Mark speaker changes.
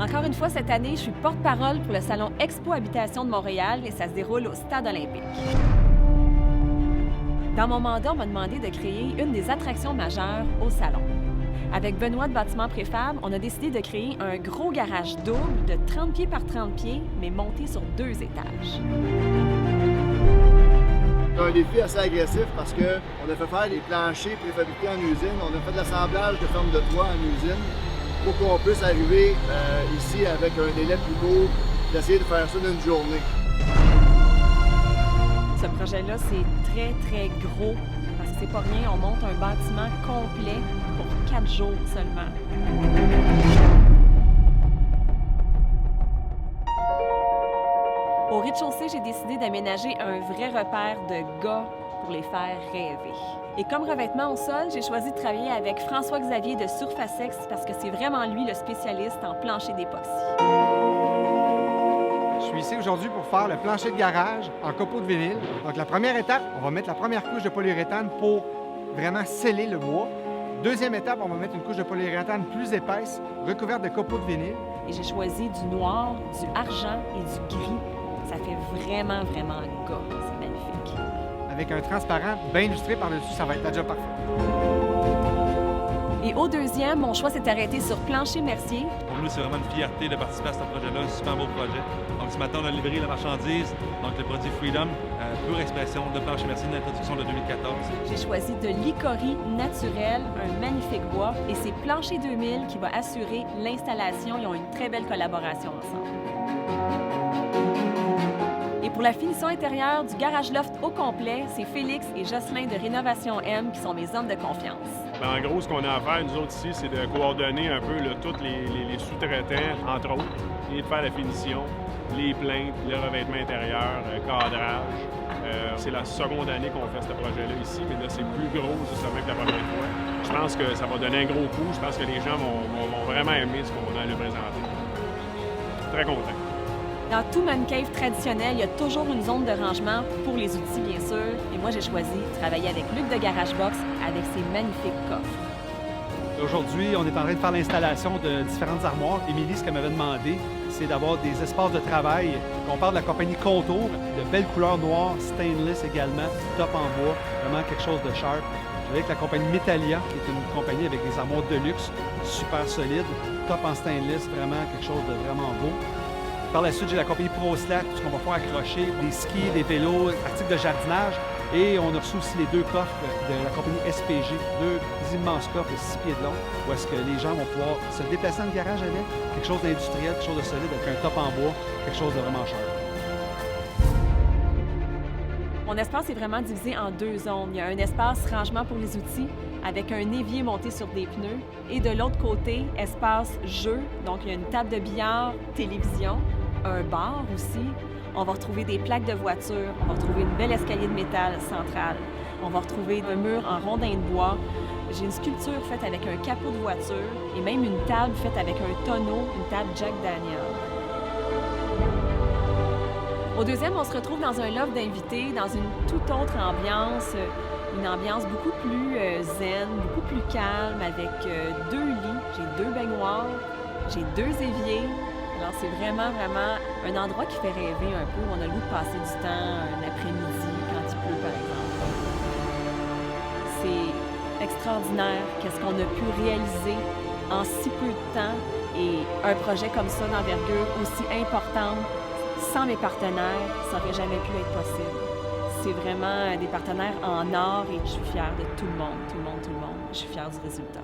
Speaker 1: Encore une fois, cette année, je suis porte-parole pour le Salon Expo Habitation de Montréal et ça se déroule au Stade olympique. Dans mon mandat, on m'a demandé de créer une des attractions majeures au salon. Avec Benoît de Bâtiment Préfab, on a décidé de créer un gros garage double de 30 pieds par 30 pieds, mais monté sur 2 étages.
Speaker 2: C'est un défi assez agressif parce qu'on a fait faire des planchers préfabriqués en usine, on a fait de l'assemblage de formes de toit en usine pour qu'on puisse arriver ici avec un délai plus court, d'essayer de faire ça d'une journée.
Speaker 1: Ce projet-là, c'est très, très gros parce que c'est pas rien, on monte un bâtiment complet pour 4 jours seulement. Au rez-de-chaussée, j'ai décidé d'aménager un vrai repère de gars pour les faire rêver. Et comme revêtement au sol, j'ai choisi de travailler avec François-Xavier de Surfacex parce que c'est vraiment lui le spécialiste en plancher d'époxy.
Speaker 3: Je suis ici aujourd'hui pour faire le plancher de garage en copeaux de vinyle. Donc la première étape, on va mettre la première couche de polyuréthane pour vraiment sceller le bois. Deuxième étape, on va mettre une couche de polyuréthane plus épaisse, recouverte de copeaux de vinyle.
Speaker 1: Et j'ai choisi du noir, du argent et du gris. Ça fait vraiment, vraiment gars. C'est magnifique.
Speaker 3: Avec un transparent bien illustré par-dessus, ça va être déjà parfait.
Speaker 1: Et au deuxième, mon choix s'est arrêté sur Plancher Mercier.
Speaker 4: Pour nous, c'est vraiment une fierté de participer à ce projet-là, un super beau projet. Donc ce matin, on a livré la marchandise, donc le produit Freedom, pure expression de Plancher Mercier de l'introduction de 2014.
Speaker 1: J'ai choisi de l'icorie naturel, un magnifique bois, et c'est Plancher 2000 qui va assurer l'installation. Ils ont une très belle collaboration ensemble. Et pour la finition intérieure du garage loft au complet, c'est Félix et Jocelyn de Rénovation M qui sont mes hommes de confiance.
Speaker 5: En gros, ce qu'on a à faire, nous autres ici, c'est de coordonner un peu tous les sous-traitants, entre autres, et de faire la finition, les plaintes, le revêtement intérieur, cadrage. C'est la seconde année qu'on fait ce projet-là ici, mais là, c'est plus gros, justement, que la première fois. Je pense que ça va donner un gros coup. Je pense que les gens vont vraiment aimer ce qu'on a à leur présenter. Très content.
Speaker 1: Dans tout man cave traditionnel, il y a toujours une zone de rangement pour les outils, bien sûr. Et moi, j'ai choisi de travailler avec Luc de Garage Box avec ses magnifiques coffres.
Speaker 6: Aujourd'hui, on est en train de faire l'installation de différentes armoires. Émilie, ce qu'elle m'avait demandé, c'est d'avoir des espaces de travail. On parle de la compagnie Contour, de belles couleurs noires, stainless également, top en bois, vraiment quelque chose de sharp. Avec la compagnie Metalia, qui est une compagnie avec des armoires de luxe, super solides, top en stainless, vraiment quelque chose de vraiment beau. Par la suite, j'ai la compagnie ProSlat, puisqu'on va pouvoir accrocher des skis, des vélos, articles de jardinage. Et on a reçu aussi les 2 coffres de la compagnie SPG, 2 immenses coffres de 6 pieds de long, où est-ce que les gens vont pouvoir se déplacer dans le garage avec, quelque chose d'industriel, quelque chose de solide, avec un top en bois, quelque chose de vraiment cher.
Speaker 1: Mon espace est vraiment divisé en 2 zones. Il y a un espace rangement pour les outils, avec un évier monté sur des pneus. Et de l'autre côté, espace jeu. Donc, il y a une table de billard, télévision, un bar aussi. On va retrouver des plaques de voiture. On va retrouver une belle escalier de métal central. On va retrouver un mur en rondin de bois. J'ai une sculpture faite avec un capot de voiture et même une table faite avec un tonneau, une table Jack Daniel. Au deuxième, on se retrouve dans un loft d'invités, dans une toute autre ambiance. Une ambiance beaucoup plus zen, beaucoup plus calme, avec 2 lits. J'ai 2 baignoires, j'ai 2 éviers. Alors, c'est vraiment, vraiment un endroit qui fait rêver un peu. On a le goût de passer du temps un après-midi quand il pleut, par exemple. C'est extraordinaire qu'est-ce qu'on a pu réaliser en si peu de temps et un projet comme ça d'envergure aussi importante, sans mes partenaires, ça n'aurait jamais pu être possible. C'est vraiment des partenaires en or et je suis fière de tout le monde. Je suis fière du résultat.